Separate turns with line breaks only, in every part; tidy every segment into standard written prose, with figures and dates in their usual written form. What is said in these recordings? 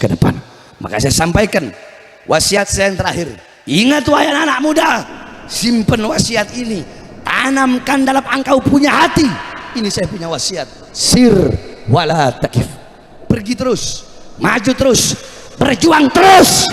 ke depan. Maka saya sampaikan wasiat saya yang terakhir. Ingat wahai anak muda, simpen wasiat ini, tanamkan dalam engkau punya hati. Ini saya punya wasiat. Sir wala takif. Pergi terus, maju terus, berjuang terus.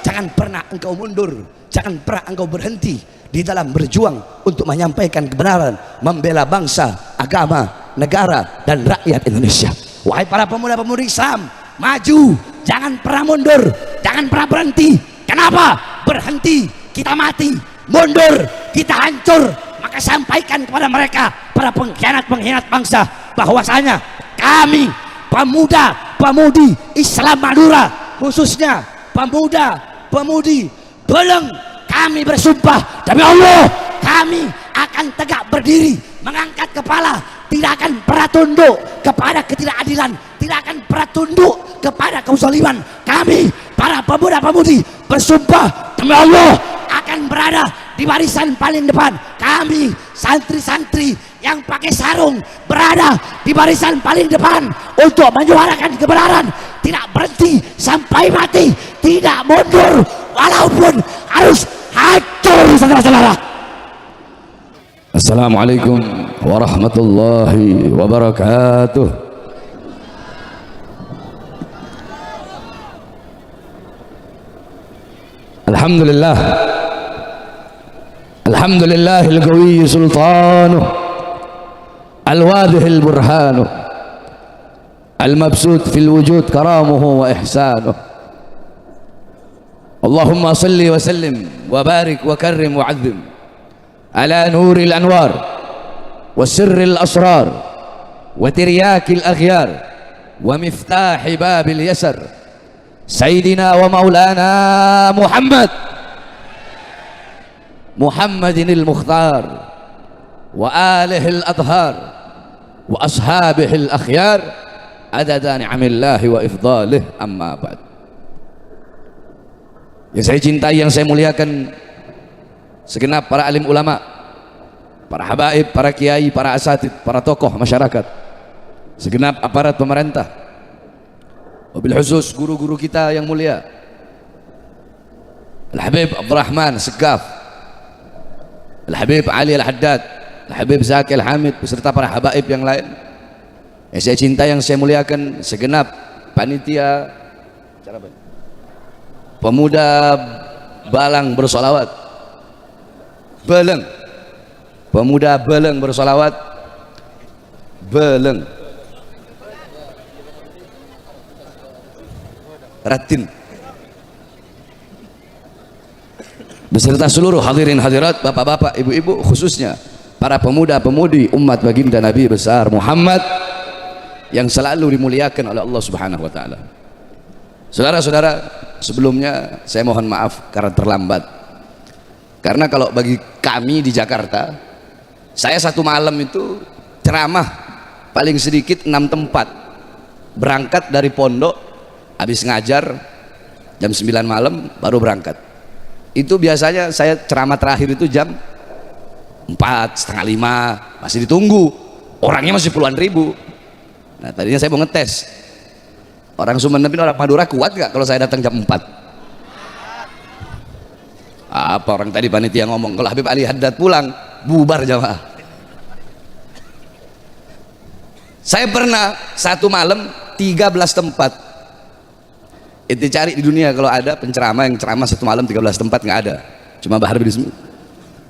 Jangan pernah engkau mundur, jangan pernah engkau berhenti di dalam berjuang untuk menyampaikan kebenaran, membela bangsa, agama, negara dan rakyat Indonesia. Wahai para pemuda-pemudi Islam, maju, jangan pernah mundur, jangan pernah berhenti. Kenapa? Berhenti kita mati, mundur kita hancur. Maka sampaikan kepada mereka, para pengkhianat-pengkhianat bangsa, bahwasanya kami pemuda-pemudi Islam Madura, khususnya pemuda-pemudi Beleng, kami bersumpah demi Allah, kami akan tegak berdiri, mengangkat kepala, tidak akan pernah tunduk kepada ketidakadilan, tidak akan pernah tunduk kepada kezaliman. Kami para pemuda-pemudi bersumpah demi Allah akan berada di barisan paling depan. Kami santri-santri yang pakai sarung berada di barisan paling depan untuk menyuarakan kebenaran, tidak berhenti sampai mati, tidak mundur walaupun harus hancur, saudara-saudara. Assalamualaikum warahmatullahi wabarakatuh. Alhamdulillah, alhamdulillahil qawi sultanuh, al-wadihil burhanuh, al-mabsut fil wujud karamuhu wa ihsanuh. Allahumma salli wa sallim wa barik wa karrim wa azim ala nuril anwar wa sirril asrar wa tiryakil aghyar wa miftahi babil yasar sayyidina wa maulana Muhammadinil Mukhtar wa alihil adhar wa ashabihil akhyar adada ni'amillahi wa ifdalih, amma ba'd. Yang saya cintai, yang saya muliakan, segenap para alim ulama, para habaib, para kiai, para asatid, para tokoh masyarakat, segenap aparat pemerintah, wabil khusus guru-guru kita yang mulia, Al-Habib Abdurrahman Segaf, Al-Habib Ali Al-Haddad, Al-Habib Zaki Al-Hamid, beserta para habaib yang lain yang saya cintai, yang saya muliakan, segenap panitia pemuda Balang bersolawat, Beleng, pemuda Beleng bersolawat, Beleng, Ratin, beserta seluruh hadirin hadirat, bapak-bapak, ibu-ibu, khususnya para pemuda-pemudi umat baginda Nabi besar Muhammad yang selalu dimuliakan oleh Allah Subhanahu wa taala. Saudara-saudara, sebelumnya saya mohon maaf karena terlambat. Karena kalau bagi kami di Jakarta, saya satu malam itu ceramah paling sedikit 6 tempat. Berangkat dari pondok, habis ngajar jam 9 malam baru berangkat. Itu biasanya saya ceramah terakhir itu jam 4, setengah 5, masih ditunggu, orangnya masih puluhan ribu. Nah tadinya saya mau ngetes orang Sumeneb ini, orang Madura kuat gak kalau saya datang jam 4? Apa orang tadi panitia ngomong kalau Habib Ali Haddad pulang bubar jamaah. Saya pernah satu malam 13 tempat. Itu cari di dunia kalau ada penceramah yang ceramah satu malam 13 tempat, nggak ada, cuma Bahar bin Ismi.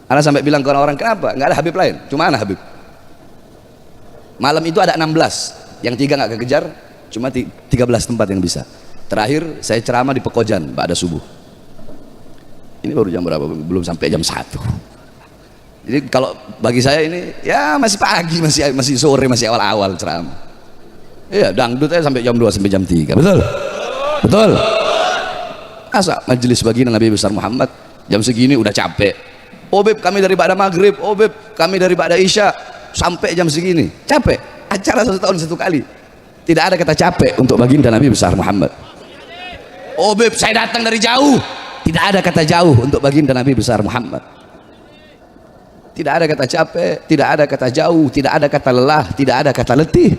Ana sampai bilang ke orang, kenapa nggak ada Habib lain, cuma ana Habib. Malam itu ada 16, yang 3 nggak kekejar, cuma 13 tempat yang bisa. Terakhir saya ceramah di Pekojan ba'da subuh. Ini baru jam berapa? Belum sampai jam 1. Jadi kalau bagi saya ini ya masih pagi, masih sore, masih awal-awal ceramah. Iya, dangdut aja sampai jam 2 sampai jam 3. Betul? Betul? Asa majelis baginda Nabi besar Muhammad jam segini udah capek. Oh beb, kami dari ba'da maghrib. Oh beb, kami dari ba'da isya sampai jam segini. Capek. Acara 1 tahun 1 kali. Tidak ada kata capek untuk baginda Nabi besar Muhammad. Oh beb, saya datang dari jauh. Tidak ada kata jauh untuk baginda Nabi besar Muhammad. Tidak ada kata capek, tidak ada kata jauh, tidak ada kata lelah, tidak ada kata letih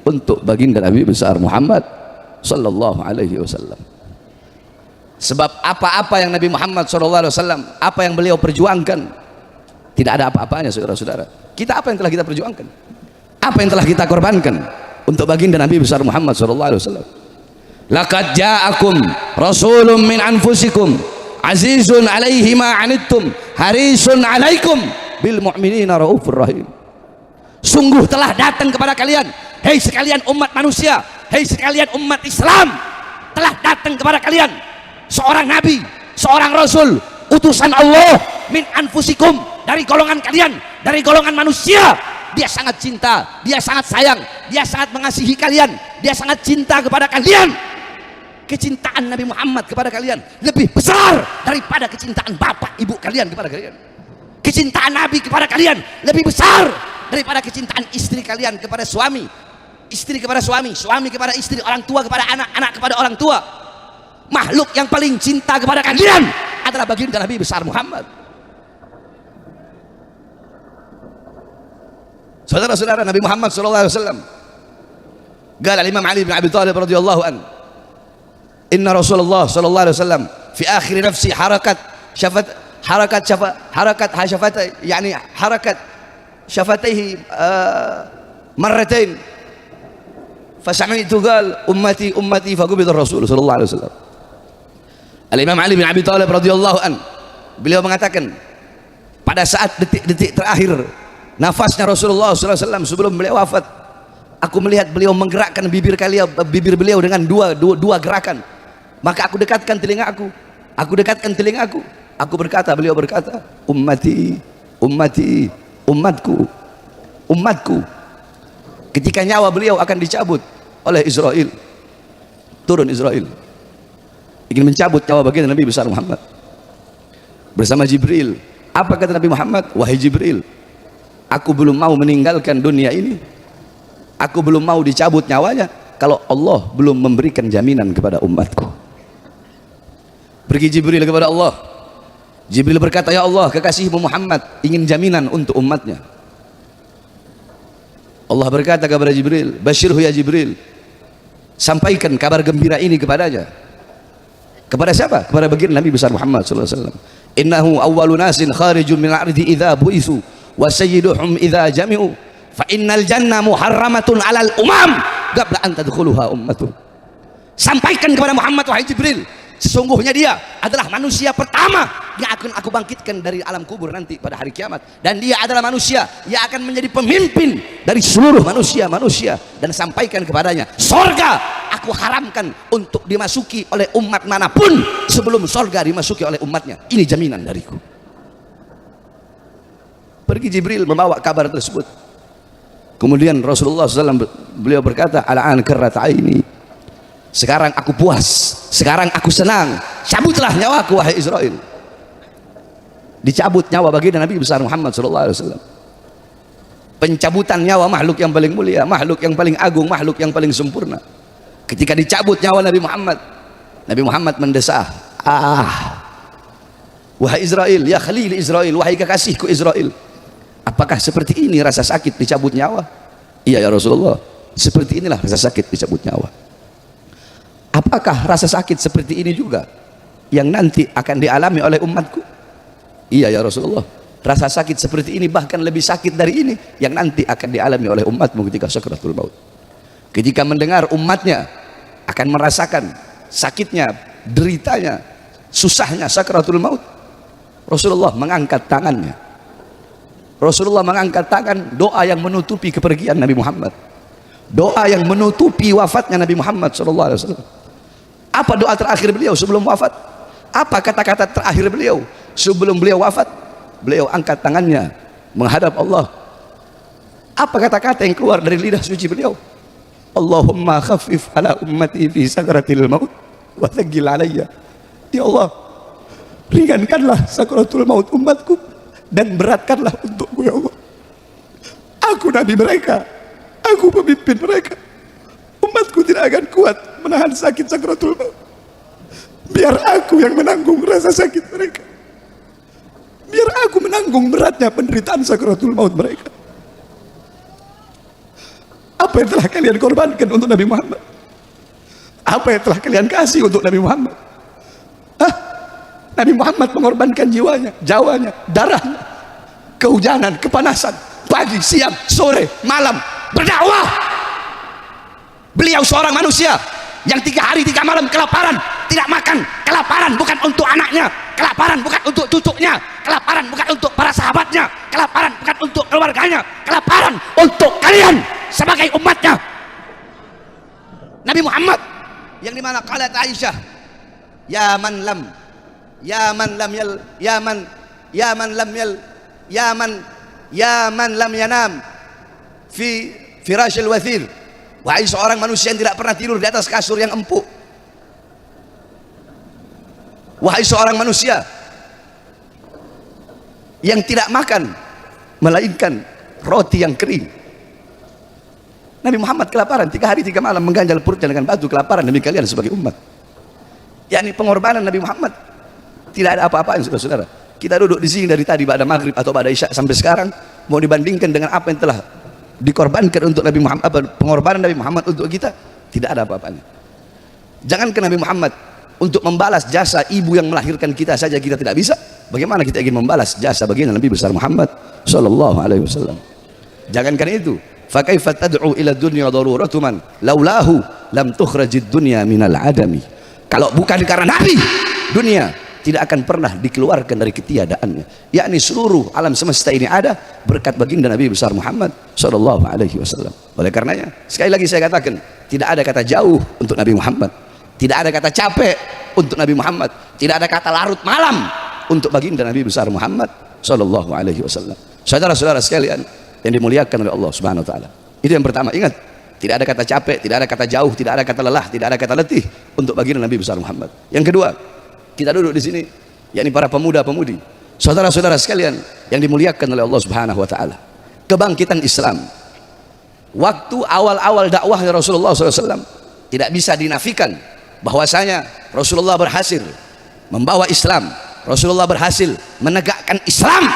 untuk baginda Nabi besar Muhammad sallallahu alaihi wasallam. Sebab apa-apa yang Nabi Muhammad sallallahu alaihi wasallam, apa yang beliau perjuangkan, tidak ada apa-apanya saudara-saudara. Kita apa yang telah kita perjuangkan? Apa yang telah kita korbankan untuk baginda Nabi besar Muhammad sallallahu alaihi wasallam? Laqad ja'akum rasulun min anfusikum azizun alaihi ma anittum harisun alaikum bil mu'minina raufur rahim. Sungguh telah datang kepada kalian, hei sekalian umat manusia, hei sekalian umat Islam, telah datang kepada kalian seorang nabi, seorang rasul, utusan Allah min anfusikum, dari golongan kalian, dari golongan manusia. Dia sangat cinta, dia sangat sayang, dia sangat mengasihi kalian, dia sangat cinta kepada kalian. Kecintaan Nabi Muhammad kepada kalian lebih besar daripada kecintaan bapak ibu kalian kepada kalian. Kecintaan Nabi kepada kalian lebih besar daripada kecintaan istri kalian kepada suami, istri kepada suami, suami kepada istri, orang tua kepada anak, anak kepada orang tua. Makhluk yang paling cinta kepada kalian adalah baginda Nabi besar Muhammad. Saudara-saudara, Nabi Muhammad sallallahu alaihi wasallam qala Imam Ali bin Abi Thalib radhiyallahu an, inna Rasulullah sallallahu alaihi wasallam fi akhir nafsi harakat syafat harakat hasyafatai, yani harakat syafataihi marratain fasami'tu qal ummati ummati faqubida Rasul sallallahu alaihi wasallam. Al-Imam Ali bin Abi Thalib radhiyallahu an, beliau mengatakan pada saat detik-detik terakhir nafasnya Rasulullah SAW sebelum beliau wafat, aku melihat beliau menggerakkan bibir beliau dengan dua gerakan. Maka aku dekatkan telingaku, aku berkata, beliau berkata, ummati, ummati, umatku, umatku. Ketika nyawa beliau akan dicabut oleh Israel, turun Israel ingin mencabut nyawa baginda Nabi besar Muhammad bersama Jibril. Apa kata Nabi Muhammad? Wahai Jibril, aku belum mau meninggalkan dunia ini, aku belum mau dicabut nyawanya kalau Allah belum memberikan jaminan kepada umatku. Pergi Jibril kepada Allah. Jibril berkata, ya Allah, kekasihmu Muhammad ingin jaminan untuk umatnya. Allah berkata kepada Jibril, basyirhu ya Jibril, sampaikan kabar gembira ini kepadanya. Kepada siapa? Kepada baginda Nabi besar Muhammad sallallahu alaihi wasallam. Innahu awwalu nasin kharijun min al-ardi idza bu'isu wa sayyiduhum idza jami'u fa innal jannah muharramatun 'alal umam qabla an tadkhuluha ummatuh. Sampaikan kepada Muhammad, wahai Jibril, sesungguhnya dia adalah manusia pertama yang akan aku bangkitkan dari alam kubur nanti pada hari kiamat, dan dia adalah manusia yang akan menjadi pemimpin dari seluruh manusia, dan sampaikan kepadanya, sorga aku haramkan untuk dimasuki oleh umat manapun sebelum sorga dimasuki oleh umatnya. Ini jaminan dariku. Pergi Jibril membawa kabar tersebut. Kemudian Rasulullah SAW beliau berkata, al'an karrat aini, sekarang aku puas, sekarang aku senang, cabutlah nyawaku wahai Israel. Dicabut nyawa baginda Nabi besar Muhammad SAW. Pencabutan nyawa makhluk yang paling mulia, makhluk yang paling agung, makhluk yang paling sempurna. Ketika dicabut nyawa Nabi Muhammad mendesah, wahai Israel, ya Khalil Israel, wahai kekasihku Israel, apakah seperti ini rasa sakit dicabut nyawa? Iya ya Rasulullah, seperti inilah rasa sakit dicabut nyawa. Apakah rasa sakit seperti ini juga yang nanti akan dialami oleh umatku? Iya ya Rasulullah, rasa sakit seperti ini, bahkan lebih sakit dari ini, yang nanti akan dialami oleh umatmu ketika sakratul maut. Ketika mendengar umatnya akan merasakan sakitnya, deritanya, susahnya sakratul maut, Rasulullah mengangkat tangannya. Rasulullah mengangkat tangan, doa yang menutupi kepergian Nabi Muhammad, doa yang menutupi wafatnya Nabi Muhammad SAW. Apa doa terakhir beliau sebelum wafat? Apa kata-kata terakhir beliau sebelum beliau wafat? Beliau angkat tangannya menghadap Allah. Apa kata-kata yang keluar dari lidah suci beliau? Allahumma khaffif ala ummati fi sakratil maut wa thaqqil alayya. Ya Allah, ringankanlah sakratul maut umatku dan beratkanlah untukku ya Allah. Aku nabi mereka, aku pemimpin mereka, umatku tidak akan kuat menahan sakit sakratul maut. Biar aku yang menanggung rasa sakit mereka, biar aku menanggung beratnya penderitaan sakratul maut mereka. Apa yang telah kalian korbankan untuk Nabi Muhammad? Apa yang telah kalian kasih untuk Nabi Muhammad? Hah? Nabi Muhammad mengorbankan jiwanya, jawanya, darahnya, kehujanan, kepanasan, pagi, siang, sore, malam, berdakwah. Beliau seorang manusia yang 3 hari 3 malam kelaparan, tidak makan, kelaparan bukan untuk anaknya, kelaparan bukan untuk cucunya, kelaparan bukan untuk para sahabatnya, kelaparan bukan untuk keluarganya, kelaparan untuk kalian sebagai umatnya. Nabi Muhammad yang dimana qalat Aisyah, ya man lam yanam fi firashil wathir. Wahai seorang manusia yang tidak pernah tidur di atas kasur yang empuk. Wahai seorang manusia yang tidak makan melainkan roti yang kering. Nabi Muhammad kelaparan 3 hari 3 malam, mengganjal perutnya dengan batu kelaparan demi kalian sebagai umat. Yakni pengorbanan Nabi Muhammad tidak ada apa-apaan, saudara-saudara. Kita duduk di sini dari tadi pada maghrib atau pada isya sampai sekarang, mau dibandingkan dengan apa yang telah dikorbankan untuk Nabi Muhammad, pengorbanan Nabi Muhammad untuk kita, tidak ada apa-apanya. Jangan ke Nabi Muhammad untuk membalas jasa ibu yang melahirkan kita saja kita tidak bisa, bagaimana kita ingin membalas jasa baginda Nabi besar Muhammad sallallahu alaihi wasallam. Jangankan itu, fa kaifa tad'u ila dunya daruratu man laulahu lam tukhrajid dunya minal adami. Kalau bukan karena Nabi, dunia tidak akan pernah dikeluarkan dari ketiadaannya. Yakni seluruh alam semesta ini ada berkat baginda Nabi besar Muhammad sallallahu alaihi wasallam. Oleh karenanya, sekali lagi saya katakan, tidak ada kata jauh untuk Nabi Muhammad, tidak ada kata capek untuk Nabi Muhammad, tidak ada kata larut malam untuk baginda Nabi besar Muhammad sallallahu alaihi wasallam. Saudara-saudara sekalian yang dimuliakan oleh Allah Subhanahu wa taala. Itu yang pertama, ingat, tidak ada kata capek, tidak ada kata jauh, tidak ada kata lelah, tidak ada kata letih untuk baginda Nabi besar Muhammad. Yang kedua, kita duduk di sini, yakni para pemuda-pemudi, saudara-saudara sekalian yang dimuliakan oleh Allah Subhanahu wa taala. Kebangkitan Islam waktu awal-awal dakwahnya Rasulullah SAW tidak bisa dinafikan bahwasanya Rasulullah berhasil membawa Islam, Rasulullah berhasil menegakkan Islam.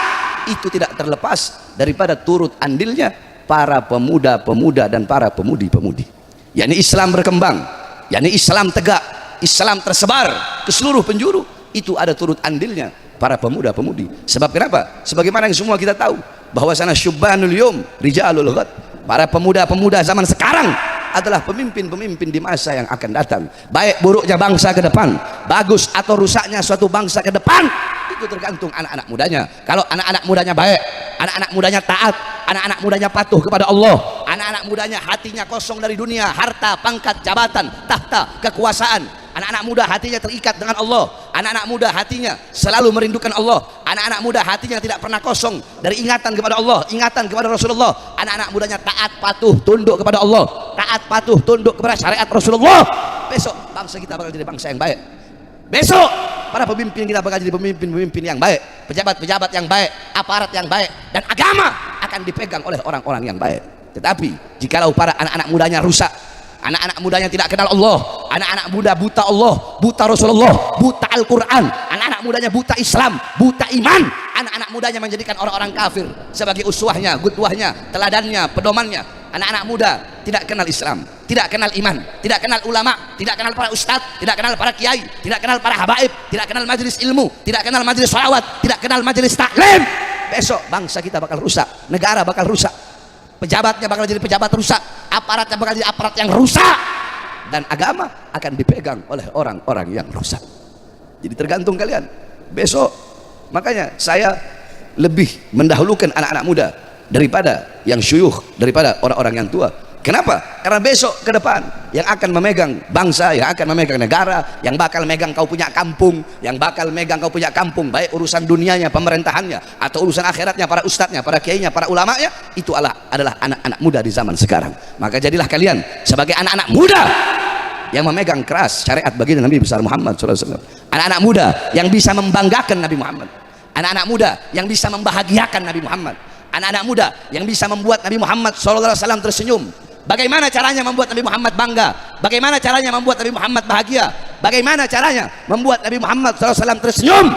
Itu tidak terlepas daripada turut andilnya para pemuda-pemuda dan para pemudi-pemudi. Yakni Islam berkembang, yakni Islam tegak, Islam tersebar ke seluruh penjuru, itu ada turut andilnya para pemuda-pemudi. Sebab kenapa? Sebagaimana yang semua kita tahu, bahwasana syubbanul yum rijalul ghad. Para pemuda-pemuda zaman sekarang adalah pemimpin-pemimpin di masa yang akan datang. Baik buruknya bangsa ke depan, bagus atau rusaknya suatu bangsa ke depan, itu tergantung anak-anak mudanya. Kalau anak-anak mudanya baik, anak-anak mudanya taat, anak-anak mudanya patuh kepada Allah, anak-anak mudanya hatinya kosong dari dunia, harta, pangkat, jabatan, tahta, kekuasaan, anak-anak muda hatinya terikat dengan Allah, anak-anak muda hatinya selalu merindukan Allah, anak-anak muda hatinya tidak pernah kosong dari ingatan kepada Allah, ingatan kepada Rasulullah, anak-anak mudanya taat, patuh, tunduk kepada Allah, taat, patuh, tunduk kepada syariat Rasulullah. Besok bangsa kita bakal jadi bangsa yang baik. Besok para pemimpin kita bakal jadi pemimpin-pemimpin yang baik, pejabat-pejabat yang baik, aparat yang baik, dan agama akan dipegang oleh orang-orang yang baik. Tetapi jikalau para anak-anak mudanya rusak, anak-anak mudanya tidak kenal Allah, anak-anak muda buta Allah, buta Rasulullah, buta Al-Quran, anak-anak mudanya buta Islam, buta iman, anak-anak mudanya menjadikan orang-orang kafir sebagai uswahnya, gutwahnya, teladannya, pedomannya. Anak-anak muda tidak kenal Islam, tidak kenal iman, tidak kenal ulama, tidak kenal para ustadz, tidak kenal para kiai, tidak kenal para habaib, tidak kenal majelis ilmu, tidak kenal majelis sholawat, tidak kenal majelis taklim. Besok bangsa kita bakal rusak, negara bakal rusak, pejabatnya bakal jadi pejabat rusak, aparatnya bakal jadi aparat yang rusak, dan agama akan dipegang oleh orang-orang yang rusak. Jadi tergantung kalian besok. Makanya saya lebih mendahulukan anak-anak muda daripada yang syuyukh, daripada orang-orang yang tua. Kenapa? Karena besok ke depan yang akan memegang bangsa, yang akan memegang negara, yang bakal megang kau punya kampung, yang bakal megang kau punya kampung, baik urusan dunianya, pemerintahannya, atau urusan akhiratnya, para ustadznya, para kiainya, para ulamanya, itu adalah anak-anak muda di zaman sekarang. Maka jadilah kalian sebagai anak-anak muda yang memegang keras syariat baginda Nabi besar Muhammad SAW. Anak-anak muda yang bisa membanggakan Nabi Muhammad, anak-anak muda yang bisa membahagiakan Nabi Muhammad, anak-anak muda yang bisa membuat Nabi Muhammad SAW tersenyum. Bagaimana caranya membuat Nabi Muhammad bangga? Bagaimana caranya membuat Nabi Muhammad bahagia? Bagaimana caranya membuat Nabi Muhammad SAW tersenyum?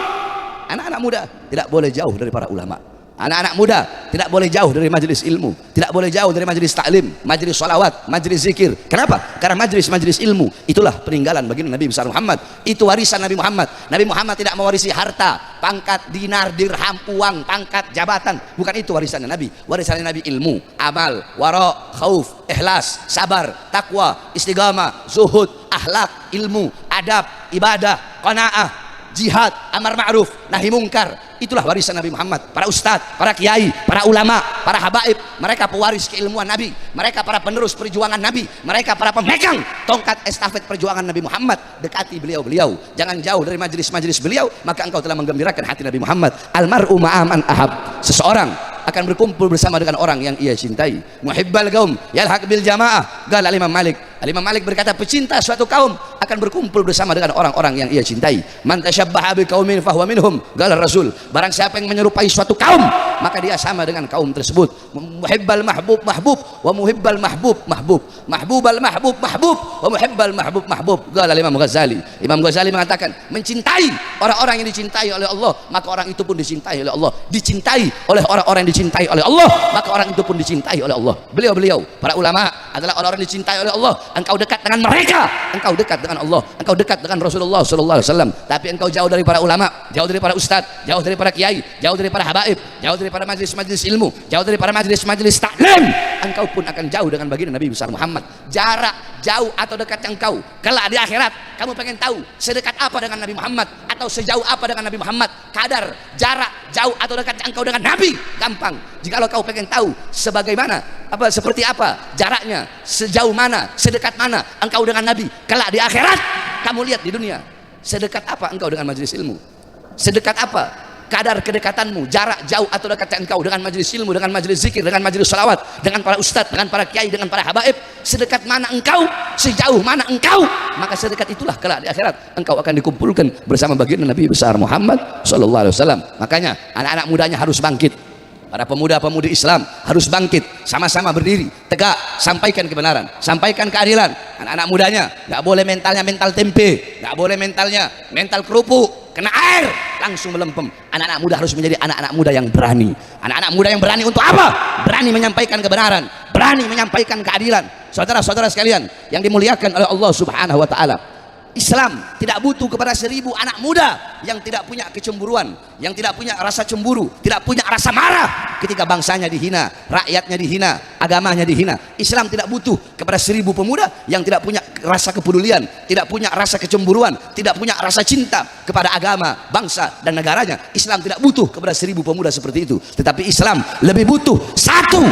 Anak-anak muda tidak boleh jauh dari para ulama. Anak-anak muda tidak boleh jauh dari majelis ilmu, tidak boleh jauh dari majelis taklim, majelis sholawat, majelis zikir. Kenapa? Karena majelis ilmu itulah peninggalan baginda Nabi besar Muhammad. Itu warisan Nabi Muhammad. Nabi Muhammad tidak mewarisi harta, pangkat, dinar, dirham, uang, pangkat, jabatan. Bukan itu warisannya Nabi. Warisannya Nabi ilmu, amal, wara, khauf, ikhlas, sabar, takwa, istiqamah, zuhud, akhlak, ilmu, adab, ibadah, qanaah, jihad, amar ma'ruf, nahi mungkar. Itulah warisan Nabi Muhammad. Para ustadz, para kiai, para ulama, para habaib, mereka pewaris keilmuan Nabi, mereka para penerus perjuangan Nabi, mereka para pemegang tongkat estafet perjuangan Nabi Muhammad. Dekati beliau-beliau, jangan jauh dari majelis-majelis beliau, maka engkau telah menggembirakan hati Nabi Muhammad. Almar'u ma'aman ahab. Seseorang akan berkumpul bersama dengan orang yang ia cintai. Muhibbal qaum yalhaq bil jamaah. Qala Imam Malik. Imam Malik berkata, pecinta suatu kaum akan berkumpul bersama dengan orang-orang yang ia cintai. Man tasyabbaha bi qaumin fahuwa minhum. Qala Rasul, barang siapa yang menyerupai suatu kaum, maka dia sama dengan kaum tersebut. Muhibbal mahbub mahbub wa muhibbal mahbub mahbub. Mahbubal mahbub mahbub wa muhibbal mahbub mahbub. Qala Imam Ghazali. Imam Ghazali mengatakan, mencintai orang-orang yang dicintai oleh Allah, maka orang itu pun dicintai oleh Allah. Dicintai oleh orang-orang yang dicintai oleh Allah, maka orang itu pun dicintai oleh Allah. Beliau-beliau para ulama adalah orang-orang yang dicintai oleh Allah. Engkau dekat dengan mereka, engkau dekat dengan Allah, engkau dekat dengan Rasulullah sallallahu alaihi wasallam. Tapi engkau jauh dari para ulama, jauh dari para ustadz, jauh dari para kiai, jauh dari para habaib, jauh dari para majelis-majelis ilmu, jauh dari para majelis-majelis taklim, engkau pun akan jauh dengan baginda Nabi besar Muhammad. Jarak jauh atau dekat engkau kelak di akhirat, kamu pengen tahu sedekat apa dengan Nabi Muhammad atau sejauh apa dengan Nabi Muhammad? Kadar jarak jauh atau dekat engkau dengan Nabi gampang. Jikalau kau pengen tahu sebagaimana seperti apa jaraknya, sejauh mana, sedekat mana engkau dengan Nabi kelak di akhirat, kamu lihat di dunia sedekat apa engkau dengan majelis ilmu, sedekat apa kadar kedekatanmu, jarak jauh atau dekat engkau dengan majelis ilmu, dengan majelis zikir, dengan majelis salawat, dengan para ustadz, dengan para kiai, dengan para habaib. Sedekat mana engkau, sejauh mana engkau, maka sedekat itulah kelak di akhirat engkau akan dikumpulkan bersama baginda Nabi besar Muhammad sallallahu alaihi wasallam. Makanya anak-anak mudanya harus bangkit. Para pemuda-pemudi Islam harus bangkit, sama-sama berdiri tegak, sampaikan kebenaran, sampaikan keadilan. Anak-anak mudanya nggak boleh mentalnya mental tempe, nggak boleh mentalnya mental kerupuk, kena air langsung melempem. Anak-anak muda harus menjadi anak-anak muda yang berani. Anak-anak muda yang berani untuk apa? Berani menyampaikan kebenaran, berani menyampaikan keadilan. Saudara-saudara sekalian yang dimuliakan oleh Allah Subhanahu wa taala, Islam tidak butuh kepada 1000 anak muda yang tidak punya kecemburuan, yang tidak punya rasa cemburu, tidak punya rasa marah ketika bangsanya dihina, rakyatnya dihina, agamanya dihina. Islam tidak butuh kepada 1000 pemuda yang tidak punya rasa kepedulian, tidak punya rasa kecemburuan, tidak punya rasa cinta kepada agama, bangsa dan negaranya. Islam tidak butuh kepada 1000 pemuda seperti itu. Tetapi Islam lebih butuh satu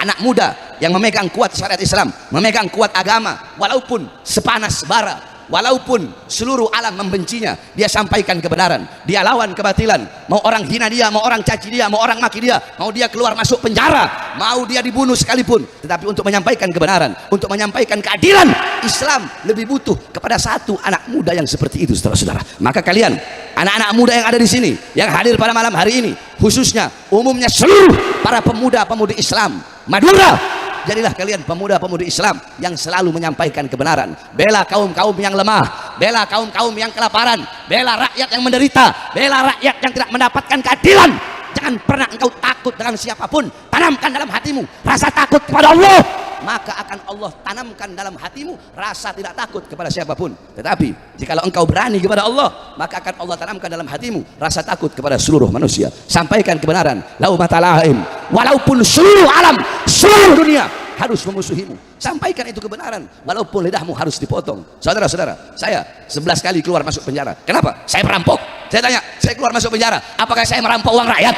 anak muda yang memegang kuat syariat Islam, memegang kuat agama, walaupun sepanas bara, walaupun seluruh alam membencinya, dia sampaikan kebenaran, dia lawan kebatilan. Mau orang hina dia, mau orang caci dia, mau orang maki dia, mau dia keluar masuk penjara, mau dia dibunuh sekalipun, tetapi untuk menyampaikan kebenaran, untuk menyampaikan keadilan, Islam lebih butuh kepada satu anak muda yang seperti itu, saudara-saudara. Maka kalian, anak-anak muda yang ada di sini, yang hadir pada malam hari ini, khususnya umumnya seluruh para pemuda-pemudi Islam Madura, jadilah kalian pemuda-pemudi Islam yang selalu menyampaikan kebenaran, bela kaum-kaum yang lemah, bela kaum-kaum yang kelaparan, bela rakyat yang menderita, bela rakyat yang tidak mendapatkan keadilan. Jangan pernah engkau takut dengan siapapun. Tanamkan dalam hatimu rasa takut kepada Allah, maka akan Allah tanamkan dalam hatimu rasa tidak takut kepada siapapun. Tetapi jikalau engkau berani kepada Allah, maka akan Allah tanamkan dalam hatimu rasa takut kepada seluruh manusia. Sampaikan kebenaran, lau matalaim, walaupun seluruh alam, seluruh dunia harus memusuhimu, sampaikan itu kebenaran walaupun lidahmu harus dipotong. Saudara-saudara, saya 11 kali keluar masuk penjara. Kenapa? Saya perampok. Saya tanya, saya keluar masuk penjara, apakah saya merampok uang rakyat?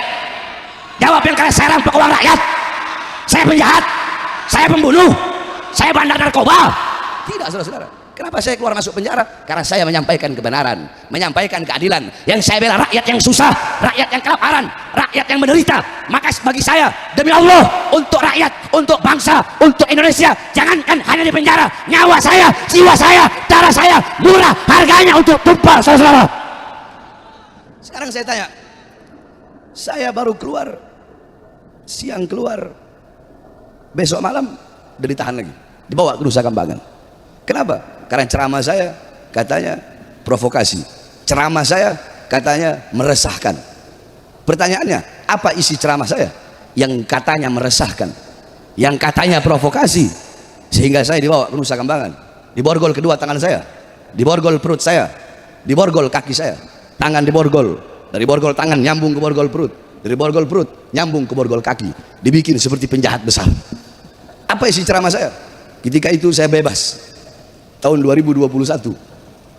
Jawab yang kalian, saya rampok uang rakyat. Saya penjahat, saya pembunuh, saya bandar narkoba. Tidak, saudara-saudara. Kenapa saya keluar masuk penjara? Karena saya menyampaikan kebenaran, menyampaikan keadilan. Yang saya bela rakyat yang susah, rakyat yang kelaparan, rakyat yang menderita. Maka bagi saya, demi Allah, untuk rakyat, untuk bangsa, untuk Indonesia, jangankan hanya di penjara, nyawa saya, jiwa saya, darah saya murah harganya untuk tumpah, saudara. Sekarang saya tanya, saya baru keluar, siang keluar, besok malam udah ditahan lagi, dibawa ke Nusa Kambangan. Kenapa? Karena ceramah saya katanya provokasi, ceramah saya katanya meresahkan. Pertanyaannya, apa isi ceramah saya yang katanya meresahkan, yang katanya provokasi, sehingga saya dibawa ke Nusa Kambangan, diborgol kedua tangan saya, diborgol perut saya, diborgol kaki saya, tangan diborgol, dari borgol tangan nyambung ke borgol perut, dari borgol perut nyambung ke borgol kaki, dibikin seperti penjahat besar. Apa isi ceramah saya? Ketika itu saya bebas tahun 2021,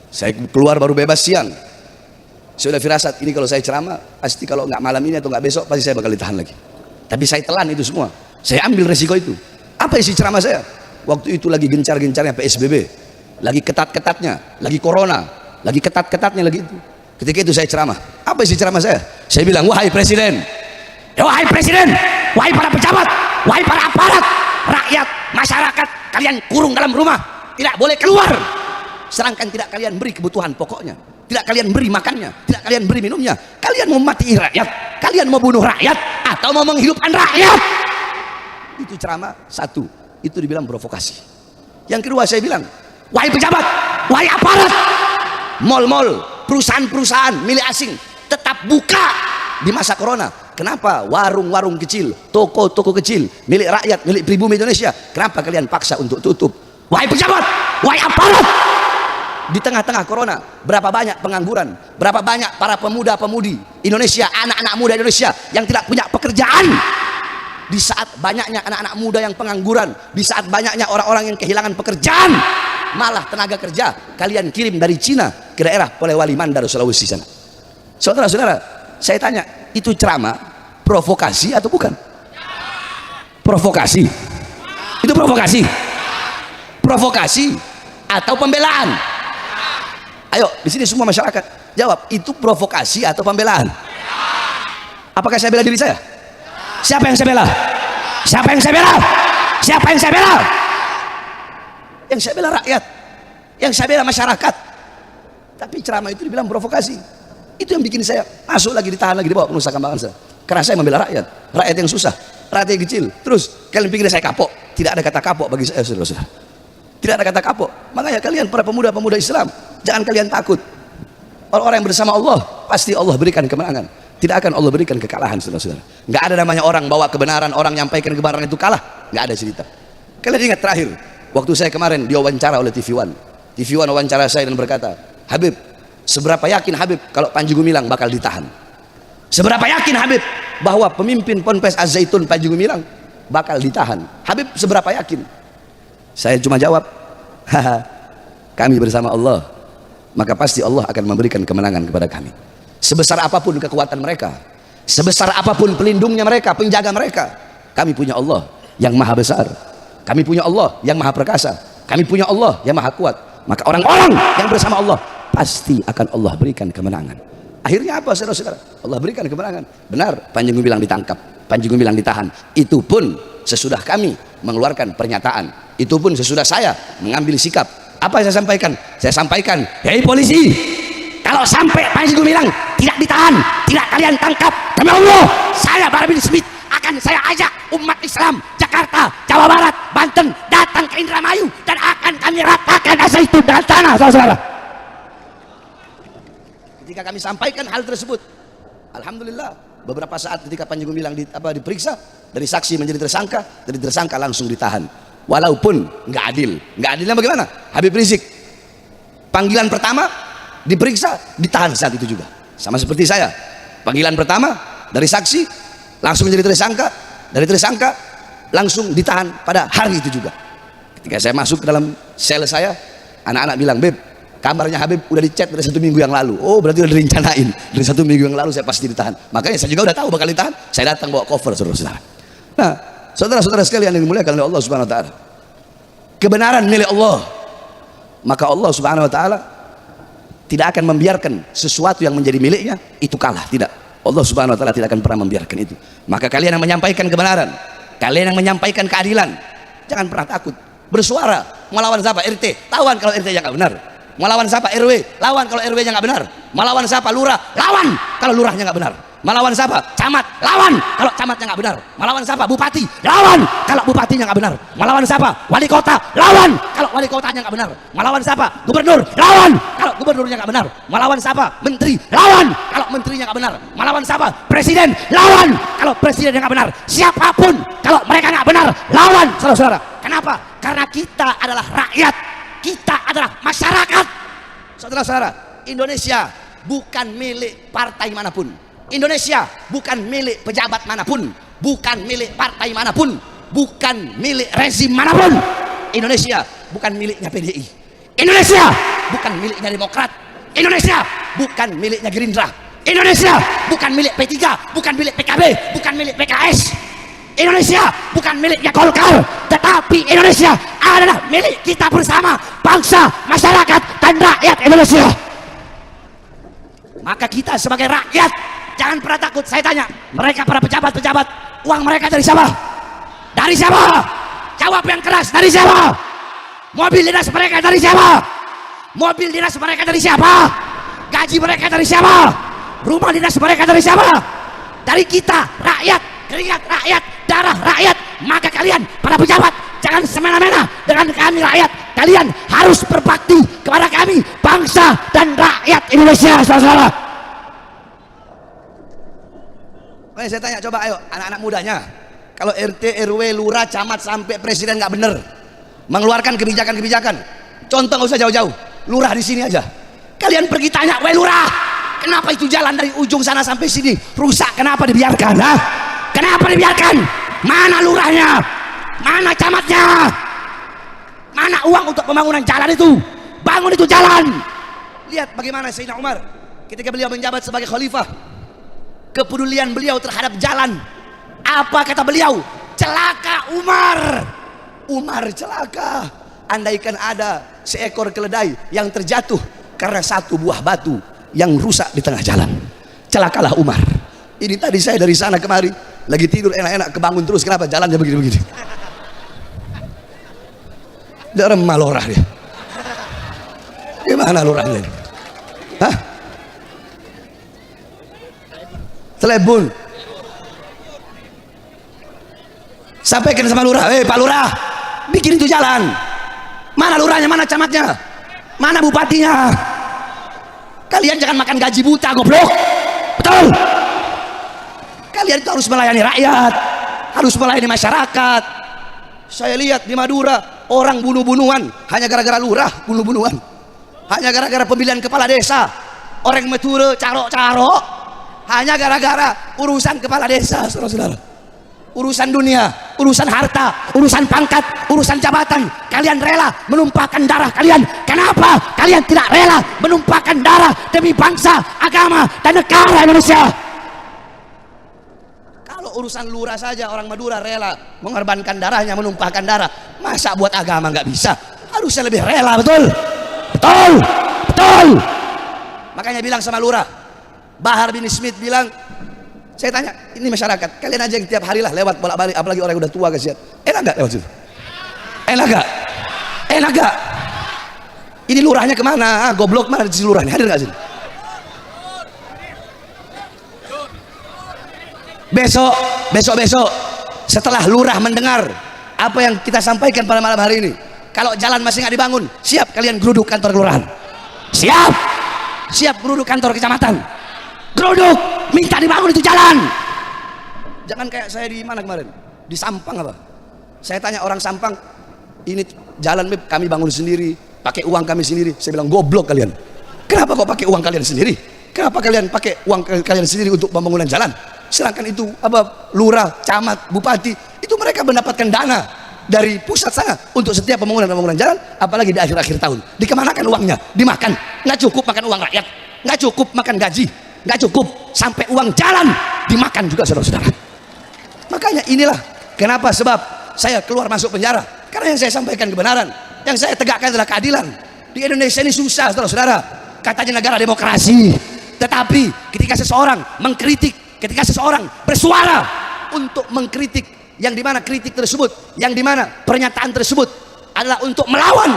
saya keluar baru bebas siang. Saya udah firasat, ini kalau saya ceramah pasti kalau nggak malam ini atau nggak besok pasti saya bakal ditahan lagi. Tapi saya telan itu semua, saya ambil resiko itu. Apa isi ceramah saya? Waktu itu lagi gencar-gencarnya PSBB, lagi ketat-ketatnya, lagi corona, lagi ketat-ketatnya lagi itu. Ketika itu saya ceramah. Apa isi ceramah saya? Saya bilang, wahai presiden, wahai presiden, wahai para pejabat, wahai para aparat, rakyat, masyarakat, kalian kurung dalam rumah, tidak boleh keluar. Sedangkan tidak kalian beri kebutuhan pokoknya, tidak kalian beri makannya, tidak kalian beri minumnya. Kalian mau mati rakyat, kalian mau bunuh rakyat, atau mau menghidupkan rakyat? Itu ceramah satu, itu dibilang provokasi. Yang kedua saya bilang, wahai pejabat, wahai aparat, mal-mal, perusahaan-perusahaan milik asing tetap buka di masa corona. Kenapa warung-warung kecil, toko-toko kecil milik rakyat, milik pribumi Indonesia, kenapa kalian paksa untuk tutup? Wahai pejabat, wahai aparat, di tengah-tengah corona berapa banyak pengangguran, berapa banyak para pemuda-pemudi Indonesia, anak-anak muda Indonesia yang tidak punya pekerjaan. Di saat banyaknya anak-anak muda yang pengangguran, di saat banyaknya orang-orang yang kehilangan pekerjaan, malah tenaga kerja kalian kirim dari Cina ke daerah Polewali Mandar, Sulawesi sana. Saudara-saudara, saya tanya, itu ceramah provokasi atau bukan? Provokasi. Itu provokasi. Provokasi atau pembelaan? Ayo, di sini semua masyarakat jawab, itu provokasi atau pembelaan? Apakah saya bela diri saya? Siapa yang saya bela? Siapa yang saya bela? Siapa yang saya bela? Yang saya bela rakyat, yang saya bela masyarakat. Tapi ceramah itu dibilang provokasi. Itu yang bikin saya masuk lagi, ditahan lagi, dibawa ke Nusa Kambangan saya. Karena saya membela rakyat, rakyat yang susah, rakyat yang kecil. Terus kalian pikir saya kapok? Tidak ada kata kapok bagi saya, saudara-saudara. Tidak ada kata kapok. Makanya kalian para pemuda-pemuda Islam, jangan kalian takut. Orang-orang yang bersama Allah, pasti Allah berikan kemenangan. Tidak akan Allah berikan kekalahan, saudara-saudara. Nggak ada namanya orang bawa kebenaran, orang nyampaikan kebenaran itu kalah. Nggak ada cerita. Kalian ingat terakhir, waktu saya kemarin diwawancara oleh TV One. TV One wawancara saya dan berkata, Habib, seberapa yakin Habib kalau Panji Gumilang bakal ditahan? Seberapa yakin Habib bahwa pemimpin Ponpes Az-Zaitun Panji Gumilang bakal ditahan? Habib seberapa yakin? Saya cuma jawab, haha, kami bersama Allah, maka pasti Allah akan memberikan kemenangan kepada kami. Sebesar apapun kekuatan mereka, sebesar apapun pelindungnya mereka, penjaga mereka, kami punya Allah yang maha besar, kami punya Allah yang maha perkasa, kami punya Allah yang maha kuat. Maka orang-orang yang bersama Allah pasti akan Allah berikan kemenangan. Akhirnya apa, saudara-saudara? Allah berikan kemenangan. Benar, Panji Gumilang ditangkap, Panji Gumilang ditahan. Itu pun sesudah kami mengeluarkan pernyataan, itu pun sesudah saya mengambil sikap. Apa yang saya sampaikan? Saya sampaikan, hei polisi, kalau sampai Panji Gumilang tidak ditahan, tidak kalian tangkap, demi Allah, saya Bara bin Smith akan saya ajak umat Islam Jakarta, Jawa Barat, Banten datang ke Indramayu dan akan kami ratakan Az-Zaitun dengan tanah, saudara. Ketika kami sampaikan hal tersebut, alhamdulillah, beberapa saat ketika Panji Gumilang diperiksa, dari saksi menjadi tersangka, dari tersangka langsung ditahan. Walaupun nggak adil. Nggak adilnya bagaimana? Habib Rizik panggilan pertama diperiksa, ditahan saat itu juga, sama seperti saya. Panggilan pertama dari saksi langsung menjadi tersangka, dari tersangka langsung ditahan pada hari itu juga. Ketika saya masuk ke dalam sel saya, anak-anak bilang, Beb, kamarnya Habib udah dicek dari 1 minggu yang lalu. Oh, berarti udah direncanain dari 1 minggu yang lalu saya pasti ditahan. Makanya saya juga udah tahu bakal ditahan. Saya datang bawa cover, saudara-saudara. Nah, saudara-saudara sekalian yang dimuliakan oleh Allah Subhanahu wa taala, kebenaran milik Allah, maka Allah Subhanahu wa taala tidak akan membiarkan sesuatu yang menjadi miliknya itu kalah. Tidak, Allah Subhanahu wa taala tidak akan pernah membiarkan itu. Maka kalian yang menyampaikan kebenaran, kalian yang menyampaikan keadilan, jangan pernah takut. Bersuara, melawan siapa? RT, lawan kalau RT-nya nggak benar. Melawan siapa? RW, lawan kalau RW-nya nggak benar. Melawan siapa? Lurah, lawan kalau lurahnya nggak benar. Melawan siapa? Camat, lawan kalau camatnya nggak benar. Melawan siapa? Bupati, lawan kalau bupatinya nggak benar. Melawan siapa? Wali kota, lawan kalau wali kotanya nggak benar. Melawan siapa? Gubernur, lawan kalau gubernurnya nggak benar. Melawan siapa? Menteri, lawan kalau menterinya nggak benar. Melawan siapa? Presiden, lawan kalau presidennya nggak benar. Siapapun kalau mereka nggak benar, lawan, saudara-saudara. Kenapa? Karena kita adalah rakyat, kita adalah masyarakat. Saudara-saudara, Indonesia bukan milik partai manapun. Indonesia bukan milik pejabat manapun, bukan milik partai manapun, bukan milik rezim manapun. Indonesia bukan miliknya PDI. Indonesia bukan miliknya Demokrat. Indonesia bukan miliknya Gerindra. Indonesia bukan milik P3, bukan milik PKB, bukan milik PKS. Indonesia bukan miliknya Golkar, tetapi Indonesia adalah milik kita bersama, bangsa, masyarakat, dan rakyat Indonesia. Maka kita sebagai rakyat jangan pernah takut. Saya tanya, mereka para pejabat-pejabat, uang mereka dari siapa? Dari siapa? Jawab yang keras, dari siapa? Mobil dinas mereka dari siapa? Mobil dinas mereka dari siapa? Gaji mereka dari siapa? Rumah dinas mereka dari siapa? Dari kita, rakyat, keringat rakyat, darah rakyat. Maka kalian para pejabat jangan semena-mena dengan kami rakyat. Kalian harus berbakti kepada kami, bangsa dan rakyat Indonesia, saudara-saudara. Saya tanya, coba ayo anak-anak mudanya, kalau RT, RW, lurah, camat sampai presiden nggak bener mengeluarkan kebijakan-kebijakan, contoh nggak usah jauh-jauh, lurah di sini aja, kalian pergi tanya, weh lurah, kenapa itu jalan dari ujung sana sampai sini rusak, kenapa dibiarkan? Hah? Kenapa dibiarkan? Mana lurahnya? Mana camatnya? Mana uang untuk pembangunan jalan itu? Bangun itu jalan. Lihat bagaimana Sayyidina Umar ketika beliau menjabat sebagai khalifah, kepedulian beliau terhadap jalan. Apa kata beliau? Celaka Umar. Umar celaka. Andaikan ada seekor keledai yang terjatuh karena satu buah batu yang rusak di tengah jalan, celakalah Umar. Ini tadi saya dari sana kemari lagi tidur enak-enak, kebangun terus. Kenapa? Jalannya begini-begini. Dia remah lurah dia. Gimana lurahnya? Hah? Telebun. Sampaikan sama lurah, Pak lurah, bikin itu jalan. Mana lurahnya, mana camatnya, mana bupatinya? Kalian jangan makan gaji buta, goblok. Betul. Kalian itu harus melayani rakyat, harus melayani masyarakat. Saya lihat di Madura orang bunuh-bunuhan hanya gara-gara lurah, bunuh-bunuhan hanya gara-gara pemilihan kepala desa. Orang Meture carok-carok hanya gara-gara urusan kepala desa, saudara-saudara. Urusan dunia, urusan harta, urusan pangkat, urusan jabatan, kalian rela menumpahkan darah kalian. Kenapa kalian tidak rela menumpahkan darah demi bangsa, agama, dan negara Indonesia? Kalau urusan lurah saja orang Madura rela mengorbankan darahnya, menumpahkan darah, masa buat agama nggak bisa? Harusnya lebih rela, betul? Betul, betul. Makanya bilang sama lurah, Bahar bin Smith bilang, saya tanya, ini masyarakat, kalian aja yang tiap hari lah lewat bolak-balik, apalagi orang yang udah tua kasihan, enak gak lewat situ? Enak gak? Enak gak? Ini lurahnya kemana? Goblok, mana si lurahnya? Hadir gak sini? Besok setelah lurah mendengar apa yang kita sampaikan pada malam hari ini, kalau jalan masih nggak dibangun, siap kalian geruduk kantor kelurahan, siap geruduk kantor kecamatan, geruduk, minta dibangun itu jalan. Jangan kayak saya di mana kemarin, di Sampang apa, saya tanya orang Sampang, ini jalan kami bangun sendiri, pakai uang kami sendiri. Saya bilang, goblok kalian, kenapa kok pakai uang kalian sendiri? Kenapa kalian pakai uang kalian sendiri untuk pembangunan jalan? Sedangkan itu apa, lurah, camat, bupati, itu mereka mendapatkan dana dari pusat sana untuk setiap pembangunan jalan, apalagi di akhir-akhir tahun. Dikemanakan uangnya? Dimakan. Nggak cukup makan uang rakyat, nggak cukup makan gaji, nggak cukup sampai uang jalan dimakan juga, saudara-saudara. Makanya inilah kenapa sebab saya keluar masuk penjara, karena yang saya sampaikan kebenaran, yang saya tegakkan adalah keadilan. Di Indonesia ini susah, saudara-saudara, katanya negara demokrasi, tetapi ketika seseorang mengkritik, ketika seseorang bersuara untuk mengkritik, yang dimana kritik tersebut, yang dimana pernyataan tersebut adalah untuk melawan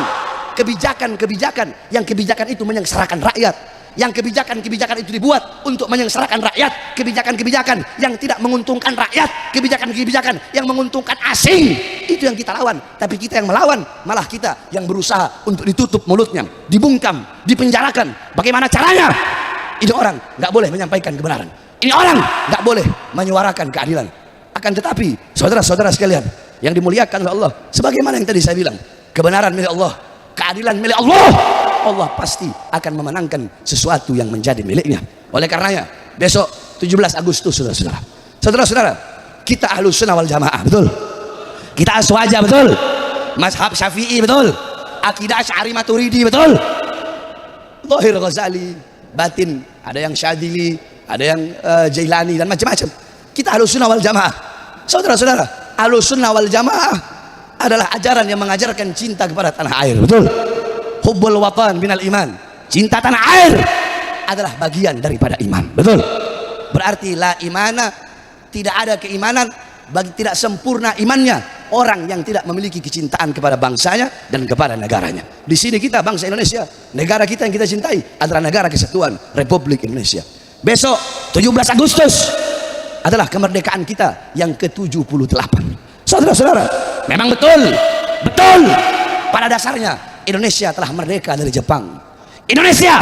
kebijakan-kebijakan yang kebijakan itu menyengsarakan rakyat, yang kebijakan-kebijakan itu dibuat untuk menyengsarakan rakyat, kebijakan-kebijakan yang tidak menguntungkan rakyat, kebijakan-kebijakan yang menguntungkan asing, itu yang kita lawan. Tapi kita yang melawan, malah kita yang berusaha untuk ditutup mulutnya, dibungkam, dipenjarakan. Bagaimana caranya? Ini orang nggak boleh menyampaikan kebenaran, ini orang nggak boleh menyuarakan keadilan. Akan tetapi saudara-saudara sekalian yang dimuliakan oleh Allah, sebagaimana yang tadi saya bilang, kebenaran milik Allah, keadilan milik Allah, Allah pasti akan memenangkan sesuatu yang menjadi miliknya. Oleh karenanya besok 17 Agustus saudara-saudara, kita Ahlus Sunnah wal Jamaah, betul, kita Aswaja, betul, mazhab Syafi'i, betul, akidah Asy'ari Maturidi, betul, Zahir Ghazali, batin ada yang Syadili, ada yang Jailani dan macam-macam. Kita Ahlus Sunnah wal Jamaah. Saudara-saudara, Ahlus Sunnah wal Jamaah adalah ajaran yang mengajarkan cinta kepada tanah air, betul, hubbul watan minal iman, cinta tanah air adalah bagian daripada iman, betul. Berarti la imana, tidak ada keimanan bagi tidak sempurna imannya orang yang tidak memiliki kecintaan kepada bangsanya dan kepada negaranya. Di sini kita bangsa Indonesia, negara kita yang kita cintai adalah negara kesatuan Republik Indonesia. Besok 17 Agustus adalah kemerdekaan kita yang ke-78. Saudara-saudara, memang betul pada dasarnya Indonesia telah merdeka dari Jepang, Indonesia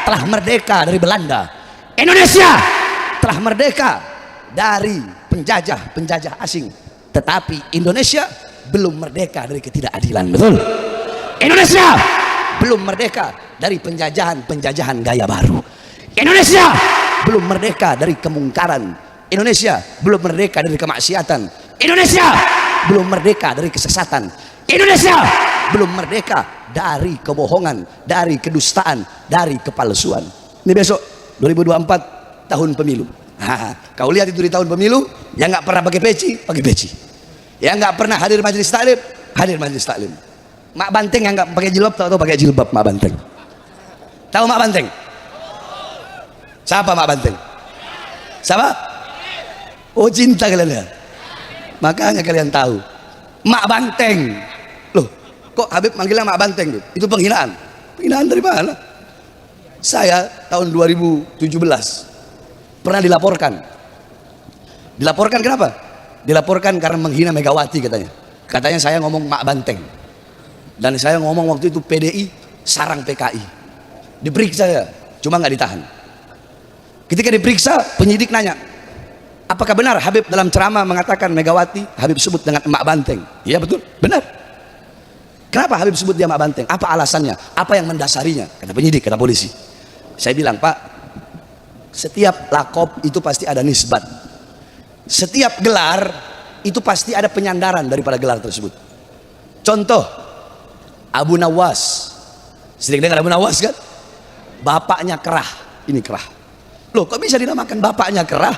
telah merdeka dari Belanda, Indonesia telah merdeka dari penjajah asing. Tetapi Indonesia belum merdeka dari ketidakadilan, betul. Indonesia belum merdeka dari penjajahan gaya baru. Indonesia belum merdeka dari kemungkaran. Indonesia belum merdeka dari kemaksiatan. Indonesia belum merdeka dari kesesatan. Indonesia belum merdeka dari kebohongan, dari kedustaan, dari kepalsuan. Ini besok 2024 tahun pemilu. Kau lihat itu di tahun pemilu, yang nggak pernah pakai peci, yang nggak pernah hadir majelis taklim, hadir majelis taklim. Mak Banteng yang nggak pakai jilbab, tahu pakai jilbab. Mak Banteng, tahu Mak Banteng? Siapa Mak Banteng? Siapa? Oh, cinta kalian ya, makanya kalian tahu Mak Banteng. Loh, kok Habib manggilnya Mak Banteng tuh? Itu penghinaan. Penghinaan dari mana? Saya tahun 2017 pernah dilaporkan. Dilaporkan kenapa? Dilaporkan karena menghina Megawati katanya. Katanya saya ngomong Mak Banteng. Dan saya ngomong waktu itu PDI sarang PKI. Diperiksa ya, cuma nggak ditahan. Ketika diperiksa, penyidik nanya, apakah benar Habib dalam ceramah mengatakan Megawati Habib sebut dengan Mak Banteng? Iya betul, benar. Kenapa Habib sebut dia Mak Banteng? Apa alasannya? Apa yang mendasarinya? Kata penyidik, kata polisi. Saya bilang, Pak, setiap lakop itu pasti ada nisbat. Setiap gelar itu pasti ada penyandaran daripada gelar tersebut. Contoh, Abu Nawas. Sering dengar Abu Nawas kan? Bapaknya Kerah. Ini Kerah. Loh, kok bisa dinamakan bapaknya Kerah?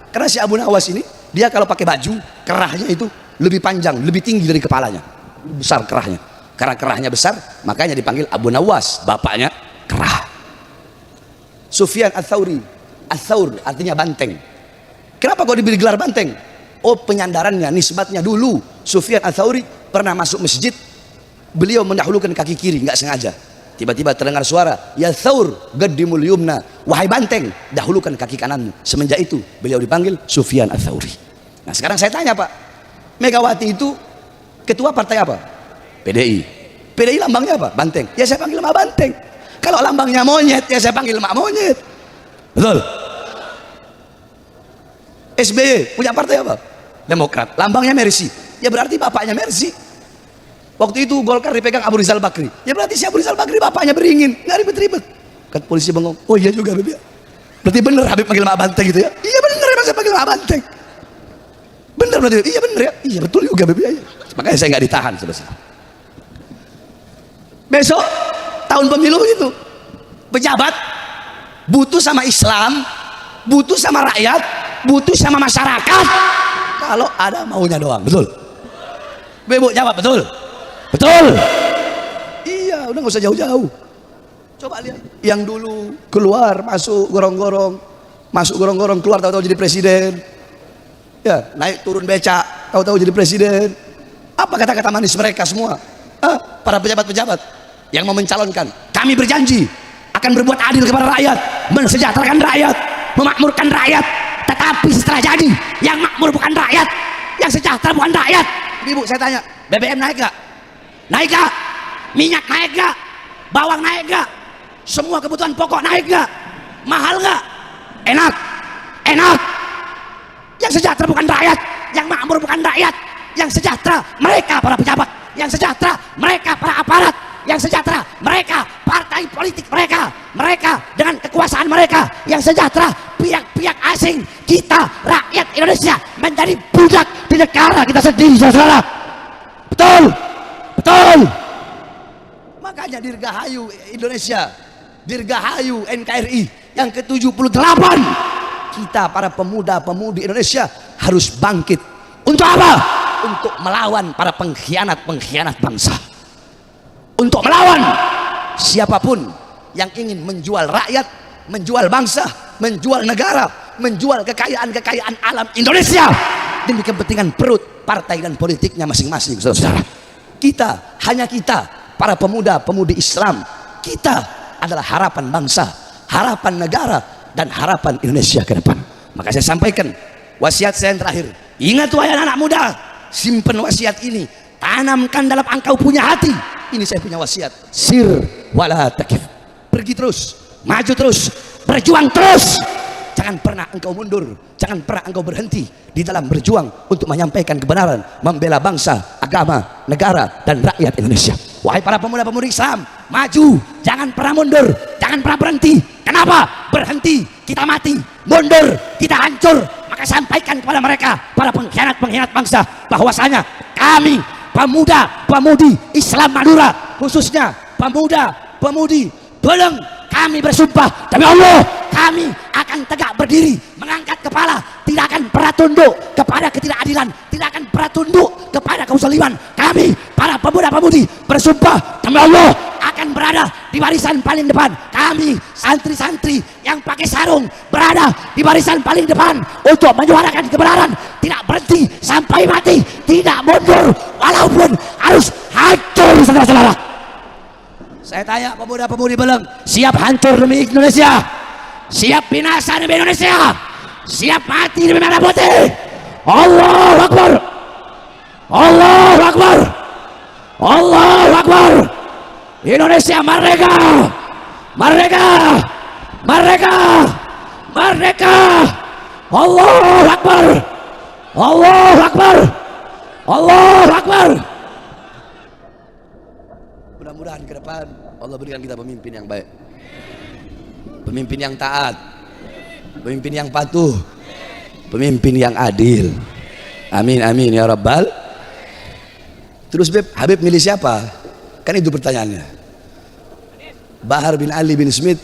Karena si Abu Nawas ini, dia kalau pakai baju, kerahnya itu lebih panjang, lebih tinggi dari kepalanya. Besar kerahnya. Karena kerahnya besar, makanya dipanggil Abu Nawas, bapaknya Kerah. Sufyan Ats-Tsauri, Ats-Tsaur artinya banteng. Kenapa kok diberi gelar banteng? Oh, penyandarannya, nisbatnya dulu Sufyan Ats-Tsauri pernah masuk masjid, beliau mendahulukan kaki kiri, nggak sengaja. Tiba-tiba terdengar suara, ya Tsaur gaddimul yumna, wahai banteng, dahulukan kaki kananmu. Semenjak itu beliau dipanggil Sufyan Ats-Tsauri. Nah sekarang saya tanya, Pak, Megawati itu ketua partai apa? PDI. PDI lambangnya apa? Banteng. Ya saya panggil Mak Banteng. Kalau lambangnya monyet, ya saya panggil Mak Monyet. Betul. SBY punya partai apa? Demokrat. Lambangnya Mercy. Ya berarti bapaknya Mercy. Waktu itu Golkar dipegang Abu Rizal Bakri. Ya berarti si Abu Rizal Bakri bapaknya beringin. Nggak ribet-ribet. Kan polisi bengong. Oh iya juga Beb ya. Berarti bener Habib panggil Mak Banteng gitu ya. Iya bener emang saya panggil Mak Banteng. Bener berarti. Iya bener ya. Iya betul juga Beb ya. Makanya saya nggak ditahan selesai. Besok tahun pemilu itu pejabat butuh sama Islam, butuh sama rakyat, butuh sama masyarakat. Kalau ada maunya doang, betul? Bebo jawab betul. Betul. Iya, udah nggak usah jauh-jauh. Coba lihat yang dulu keluar masuk gorong-gorong, keluar tahu-tahu jadi presiden. Ya, naik turun becak, tahu-tahu jadi presiden. Apa kata-kata manis mereka semua? Para pejabat-pejabat yang mau mencalonkan, kami berjanji akan berbuat adil kepada rakyat, mensejahterakan rakyat, memakmurkan rakyat. Tetapi setelah jadi, yang makmur bukan rakyat, yang sejahtera bukan rakyat. Ibu saya tanya, BBM naik gak? Naik gak? Minyak naik gak? Bawang naik gak? Semua kebutuhan pokok naik gak? Mahal gak? Enak? Enak? Yang sejahtera bukan rakyat, yang makmur bukan rakyat, yang sejahtera mereka para pejabat, yang sejahtera mereka para aparat, yang sejahtera mereka partai politik mereka, mereka dengan kekuasaan mereka, yang sejahtera pihak-pihak asing. Kita rakyat Indonesia menjadi budak di negara kita sendiri, saudara. Betul, betul. Makanya dirgahayu Indonesia, dirgahayu NKRI yang ke-78. Kita para pemuda-pemudi Indonesia harus bangkit. Untuk apa? Untuk melawan para pengkhianat-pengkhianat bangsa. Untuk melawan siapapun yang ingin menjual rakyat, menjual bangsa, menjual negara, menjual kekayaan-kekayaan alam Indonesia demi kepentingan perut, partai dan politiknya masing-masing. Saudara-saudara, kita, hanya kita, para pemuda-pemudi Islam, kita adalah harapan bangsa, harapan negara, dan harapan Indonesia ke depan. Maka saya sampaikan wasiat saya yang terakhir. Ingat wahai anak muda, simpen wasiat ini, tanamkan dalam engkau punya hati. Ini saya punya wasiat. Sir wala takif. Pergi terus, maju terus, berjuang terus. Jangan pernah engkau mundur, jangan pernah engkau berhenti di dalam berjuang untuk menyampaikan kebenaran, membela bangsa, agama, negara, dan rakyat Indonesia. Wahai para pemuda-pemudi Islam, maju, jangan pernah mundur, jangan pernah berhenti. Kenapa? Berhenti, kita mati. Mundur, kita hancur. Maka sampaikan kepada mereka, para pengkhianat-pengkhianat bangsa, bahwasanya kami pemuda-pemudi Islam Madura, khususnya pemuda-pemudi Beleng, kami bersumpah demi Allah, kami akan tegak berdiri, mengangkat kepala, tidak akan pernah tunduk kepada ketidakadilan, tidak akan pernah tunduk kepada kezaliman. Kami para pemuda-pemudi bersumpah demi Allah akan berada di barisan paling depan. Kami santri-santri yang pakai sarung berada di barisan paling depan untuk menyuarakan kebenaran, tidak berhenti sampai mati, tidak mundur walaupun harus hancur. Saudara-saudara, saya tanya pemuda-pemudi Beleng, siap hancur demi Indonesia, siap binasa demi Indonesia, siap mati demi merah putih? Allahu Akbar, Allahu Akbar, Allahu Akbar. Indonesia merdeka, merdeka, merdeka, merdeka. Allahu Akbar, Allahu Akbar, Allahu Akbar. Mudah-mudahan ke depan Allah berikan kita pemimpin yang baik, pemimpin yang taat, pemimpin yang patuh, pemimpin yang adil. Amin, amin ya Rabbal. Terus Habib milih siapa? Kan itu pertanyaannya. Bahar bin Ali bin Smith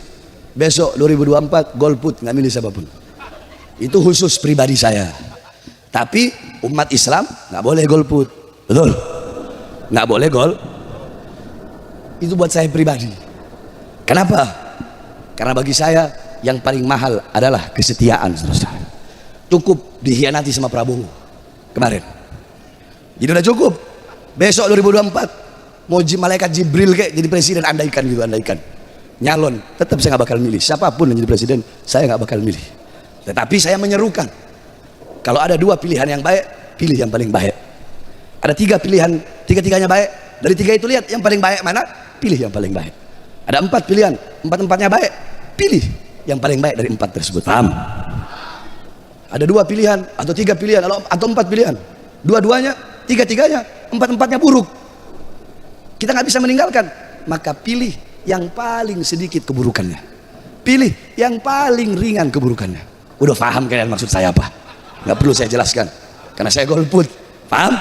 besok 2024 golput, nggak milih siapapun. Itu khusus pribadi saya. Tapi umat Islam nggak boleh golput, betul? Nggak boleh gol. Itu buat saya pribadi. Kenapa? Karena bagi saya yang paling mahal adalah kesetiaan, saudara. Cukup dihianati sama Prabowo kemarin. Jadi udah cukup. Besok 2024 mau malaikat Jibril kayak jadi presiden, andaikan gitu, andaikan nyalon, tetap saya nggak bakal milih. Siapapun yang jadi presiden, saya nggak bakal milih. Tetapi saya menyerukan, kalau ada dua pilihan yang baik, pilih yang paling baik. Ada tiga pilihan, tiga-tiganya baik. Dari tiga itu lihat yang paling baik mana, pilih yang paling baik. Ada empat pilihan, empat-empatnya baik, pilih yang paling baik dari empat tersebut. Paham? Ada dua pilihan atau tiga pilihan atau empat pilihan, dua-duanya, tiga-tiganya, empat-empatnya buruk, kita nggak bisa meninggalkan. Maka pilih yang paling sedikit keburukannya, pilih yang paling ringan keburukannya. Udah paham kalian maksud saya apa? Nggak perlu saya jelaskan karena saya golput. Paham?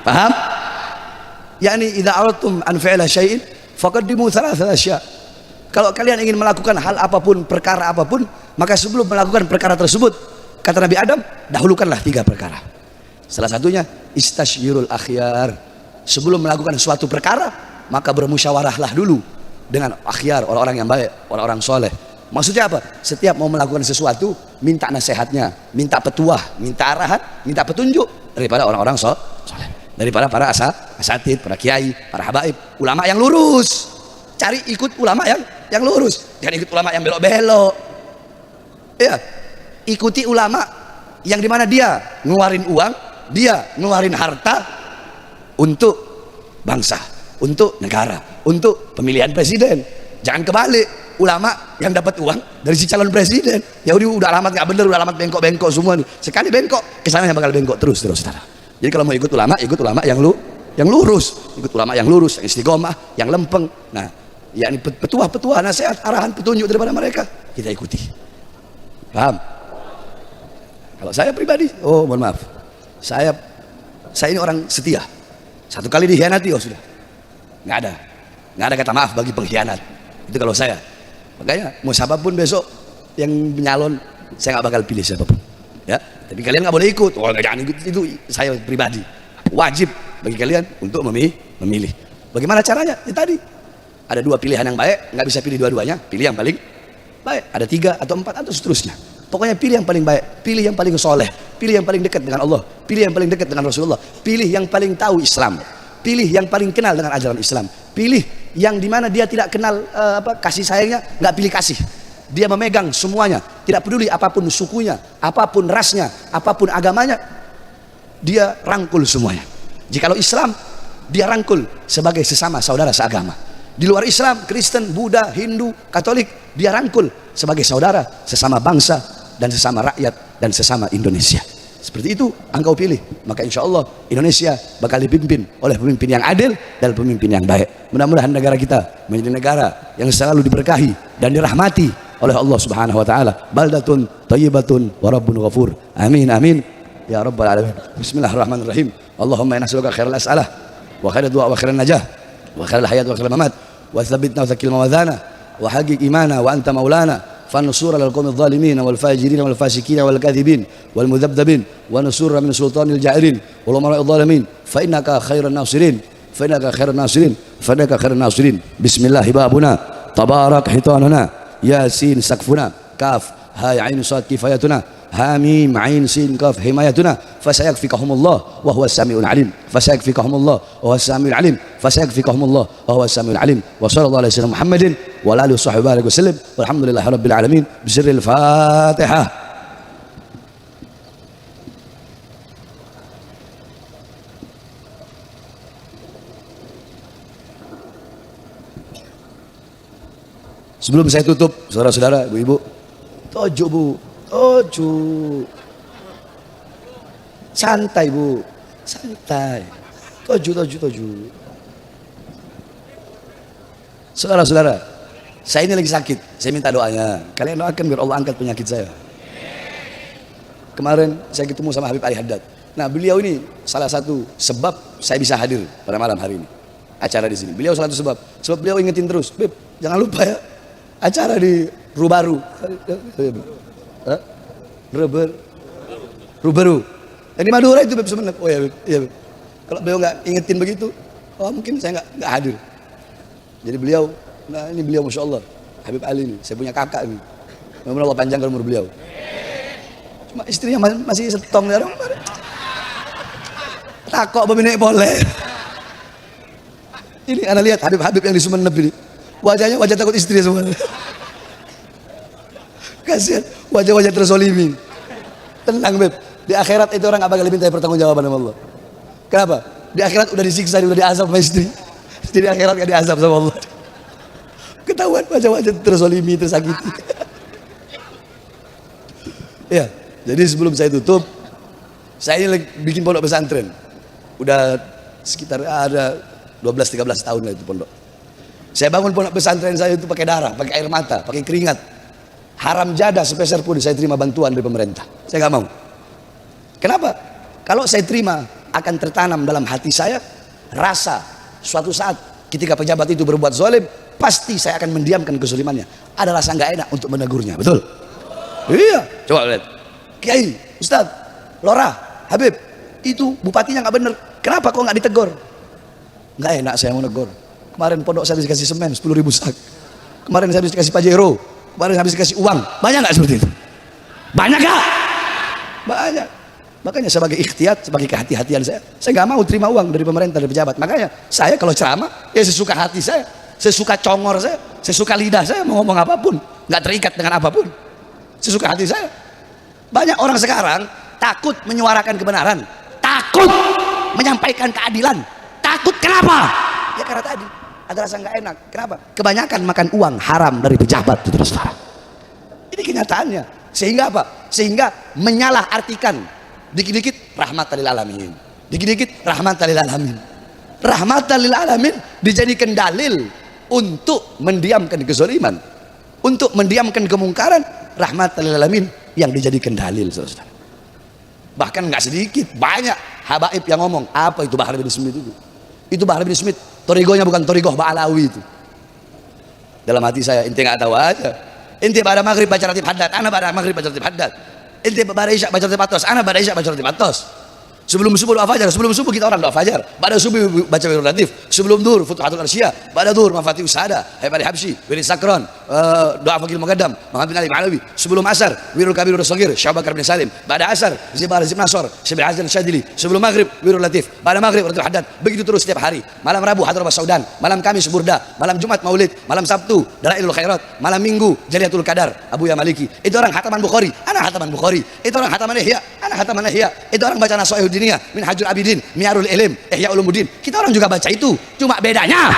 Paham? Yani idza aradtum an fi'la syai'in faqaddimu thalathata asya'. Kalau kalian ingin melakukan hal apapun, perkara apapun, maka sebelum melakukan perkara tersebut, kata Nabi Adam, dahulukanlah tiga perkara. Salah satunya istasyirul akhyar. Sebelum melakukan suatu perkara, maka bermusyawarahlah dulu dengan akhyar, orang-orang yang baik, orang-orang soleh. Maksudnya apa? Setiap mau melakukan sesuatu, minta nasihatnya, minta petuah, minta arahan, minta petunjuk daripada orang-orang soleh, daripada para asatid, para kiai, para habaib, ulama yang lurus. cari ikut ulama yang lurus, jangan ikut ulama yang belok-belok. Ya, ikuti ulama yang dimana dia ngeluarin uang, dia ngeluarin harta untuk bangsa, untuk negara, untuk pemilihan presiden. Jangan kebalik, ulama yang dapat uang dari si calon presiden, ya udah alamat nggak bener, udah alamat bengkok-bengkok semua nih. Sekali bengkok, kesananya bakal bengkok terus saudara. Jadi kalau mau ikut ulama yang lurus, ikut ulama yang lurus, yang istiqomah, yang lempeng. Nah, yakni petuah-petuah, nasihat, arahan, petunjuk daripada mereka kita ikuti. Paham? Kalau saya pribadi, mohon maaf, saya ini orang setia. Satu kali dikhianati, sudah, nggak ada kata maaf bagi pengkhianat. Itu kalau saya. Makanya mau siapapun besok yang menyalon, saya nggak bakal pilih siapapun. Ya, tapi kalian nggak boleh ikut. Jangan ikut, itu saya pribadi. Wajib bagi kalian untuk memilih. Bagaimana caranya? Ya tadi ada dua pilihan yang baik, nggak bisa pilih dua-duanya. Pilih yang paling baik. Ada 3 atau 4 atau seterusnya. Pokoknya pilih yang paling baik, pilih yang paling soleh, pilih yang paling dekat dengan Allah, pilih yang paling dekat dengan Rasulullah, pilih yang paling tahu Islam, pilih yang paling kenal dengan ajaran Islam, pilih yang dimana dia tidak kenal kasih sayangnya, nggak pilih kasih. Dia memegang semuanya, tidak peduli apapun sukunya, apapun rasnya, apapun agamanya, dia rangkul semuanya. Jikalau Islam, dia rangkul sebagai sesama saudara seagama. Di luar Islam, Kristen, Buddha, Hindu, Katolik, dia rangkul sebagai saudara sesama bangsa dan sesama rakyat dan sesama Indonesia. Seperti itu engkau pilih, maka insya Allah Indonesia bakal dipimpin oleh pemimpin yang adil dan pemimpin yang baik. Mudah-mudahan negara kita menjadi negara yang selalu diberkahi dan dirahmati oleh Allah Subhanahu wa taala. Baldatun thayyibatun wa rabbun ghafur. Amin amin ya rabbal alamin. Bismillahirrahmanirrahim. Allahumma inna nas'aluka khairal as'alah wa khairal du'a wa khairal najah wa khairal hayat wa khairal mamat wa tsabbitna wa tsakkil mawadhana wa haqiq imana wa anta maulana فنصور على القوم الظالمين والفاجرين والفاسقين والكاذبين والمذبذبين ونصور من سلطان الجائرين والأمراء الظالمين فإنك خير الناصرين بسم الله بابنا تبارك حيطاننا ياسين سقفنا كاف هاء عين صاد كفايتنا حاميم عين سين كاف حمايتنا فسيكفيكهم الله وهو السميع العليم وصلى الله على سيدنا محمد وعلى آله وصحبه وسلم والحمد لله رب العالمين بسر الفاتحة. Sebelum saya tutup, saudara-saudara, ibu-ibu, tojo bu, tojo, santai bu, santai, tojo. Saudara-saudara, saya ini lagi sakit, saya minta doanya. Kalian doakan biar Allah angkat penyakit saya. Kemarin saya ketemu sama Habib Ali Haddad. Nah, beliau ini salah satu sebab saya bisa hadir pada malam hari ini acara di sini. Beliau salah satu sebab beliau ingetin terus, Beb, jangan lupa ya acara di Rubaru. Rubaru. Yang di Madura itu Beb sebenarnya. Oh ya Beb, iya Beb. Kalau beliau nggak ingetin begitu, mungkin saya nggak hadir. Jadi beliau, nah ini beliau Masya Allah, Habib Ali ini, saya punya kakak ini. Mudah-mudahan Allah panjangkan umur beliau. Cuma istrinya masih setong ya. Takok pemilik boleh. Ini anda lihat Habib-Habib yang di Sumeneb ini, wajahnya wajah takut istri semua. Kasihan, wajah-wajah terzolimi. Tenang Beb, di akhirat itu orang gak bakal diminta pertanggungjawaban sama Allah. Kenapa? Di akhirat udah disiksa, udah diazab sama istri. Jadi akhirat gak diazab sama Allah. Ketahuan wajah-wajah terzolimi, tersakiti. Ya, jadi sebelum saya tutup, saya ini lagi bikin pondok pesantren. Udah sekitar ada 12-13 tahun lah itu pondok. Saya bangun pondok pesantren saya itu pakai darah, pakai air mata, pakai keringat. Haram jadah sepeser pun saya terima bantuan dari pemerintah. Saya nggak mau. Kenapa? Kalau saya terima akan tertanam dalam hati saya rasa suatu saat ketika pejabat itu berbuat zalim, pasti saya akan mendiamkan kezalimannya. Ada rasa nggak enak untuk menegurnya, betul? Iya. Coba lihat. Kiai, Ustadz, Lora, Habib, itu bupatinya nggak bener. Kenapa kok nggak ditegur? Nggak enak saya mau negur. Kemarin pondok saya dikasih semen 10.000 sak. Kemarin saya dikasih Pajero. Kemarin habis dikasih uang. Banyak nggak seperti itu? Banyak nggak? Banyak. Makanya sebagai ikhtiyat, sebagai kehati-hatian saya nggak mau terima uang dari pemerintah, dari pejabat. Makanya saya kalau ceramah ya sesuka hati saya sesuka congor saya, sesuka lidah saya mau ngomong apapun, nggak terikat dengan apapun, sesuka hati saya. Banyak orang sekarang takut menyuarakan kebenaran, takut menyampaikan keadilan, takut. Kenapa? Ya karena tadi ada rasa nggak enak. Kenapa? Kebanyakan makan uang haram dari pejabat, saudara. Ini kenyataannya. Sehingga apa? Sehingga menyalah artikan dikit-dikit rahmatan lil alamin, dikit-dikit rahmatan lil alamin. Rahmatan lil alamin dijadikan dalil untuk mendiamkan kezaliman, untuk mendiamkan kemungkaran. Rahmatan lil alamin yang dijadikan dalil, saudara. Bahkan nggak sedikit, banyak habaib yang ngomong apa itu Bahar bin Smith itu. Itu Bahar bin Smith, torigonya bukan torigoh Ba'alawi itu. Dalam hati saya, ente nggak tahu aja. Ente pada maghrib baca ratib haddad, ana pada maghrib baca ratib haddad. Ente pada isya baca ratib atos, ana pada isya baca ratib atos. Sebelum subuh doa fajar, sebelum subuh kita orang doa fajar. Pada subuh baca wirul latif, sebelum duhur futuhatul arsyah, pada duhur mafatihus sahada, haybari habsyi, wirid sakron, doa faqil muqaddam, Muhammad bin Ali Ma'alawi. Sebelum asar wirul kabir wirul shagir, Syekh Bakar bin Salim. Pada asar Zibar Zib Nasor, Syekh Azan Syadili. Sebelum maghrib wirul latif, pada maghrib ratib haddad. Begitu terus setiap hari. Malam Rabu hadrah Saudan, malam Kamis burda, malam Jumat maulid, malam Sabtu dalailul khairat, malam Minggu jaliyatul qadar, Abu Ya Maliki. Itu orang hataman Bukhari, ana hataman Bukhari. Itu orang hataman Ihya, ana hataman Ihya. Itu orang baca Nashai'ud Diniyah, Minhajul Abidin, Mi'arul Ilim, Ihya Ulumuddin. Kita orang juga baca itu, cuma bedanya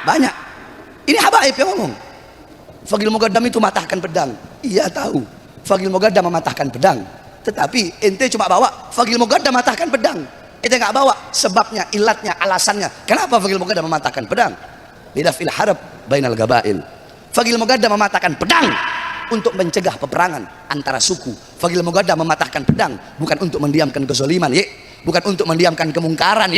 banyak. Ini habaib yang ngomong. Faqil Muqaddam itu matahkan pedang. Iya tahu, Faqil Muqaddam mematahkan pedang. Tetapi ente cuma bawa Faqil Muqaddam matahkan pedang. Ente nggak bawa sebabnya, ilatnya, alasannya. Kenapa Faqil Muqaddam mematahkan pedang? Lidafil harab bainal gabail. Faqil Muqaddam mematahkan pedang untuk mencegah peperangan antara suku. Faqil Muqaddam mematahkan pedang bukan untuk mendiamkan kezaliman, bukan untuk mendiamkan kemungkaran,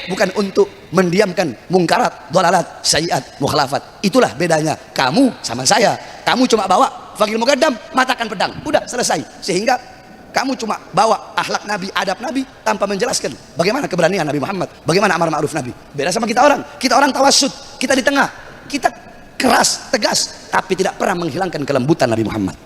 bukan untuk mendiamkan mungkarat, dhalalat, sayyiat, mukhalafat. Itulah bedanya kamu sama saya. Kamu cuma bawa Faqil Muqaddam matahkan pedang, udah selesai. Sehingga kamu cuma bawa akhlak Nabi, adab Nabi tanpa menjelaskan bagaimana keberanian Nabi Muhammad, bagaimana amar ma'ruf Nabi. Beda sama kita orang. Kita orang tawassut, kita di tengah. Kita keras, tegas, tapi tidak pernah menghilangkan kelembutan Nabi Muhammad,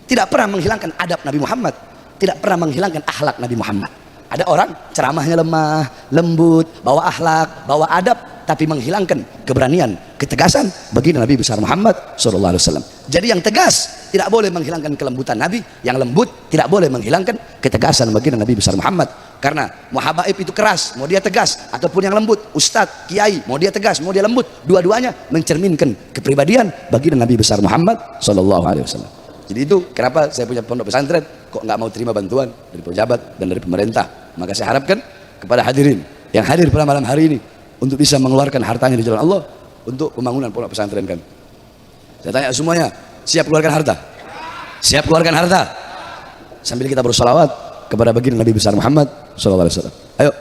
tidak pernah menghilangkan adab Nabi Muhammad, tidak pernah menghilangkan akhlak Nabi Muhammad. Ada orang ceramahnya lemah, lembut, bawa akhlak, bawa adab, tapi menghilangkan keberanian, ketegasan bagi Nabi besar Muhammad SAW. Jadi yang tegas tidak boleh menghilangkan kelembutan Nabi, yang lembut tidak boleh menghilangkan ketegasan bagi Nabi besar Muhammad. Karena muhabaib itu keras, mau dia tegas, ataupun yang lembut, ustadz, kiai, mau dia tegas, mau dia lembut, dua-duanya mencerminkan kepribadian bagi Nabi besar Muhammad SAW. Jadi itu kenapa saya punya pondok pesantren kok nggak mau terima bantuan dari pejabat dan dari pemerintah. Maka saya harapkan kepada hadirin yang hadir pada malam hari ini untuk bisa mengeluarkan hartanya di jalan Allah untuk pembangunan pondok pesantren kami. Saya tanya semuanya, siap keluarkan harta? Siap keluarkan harta? Sambil kita bersolawat kepada baginda Nabi besar Muhammad SAW. Ayo.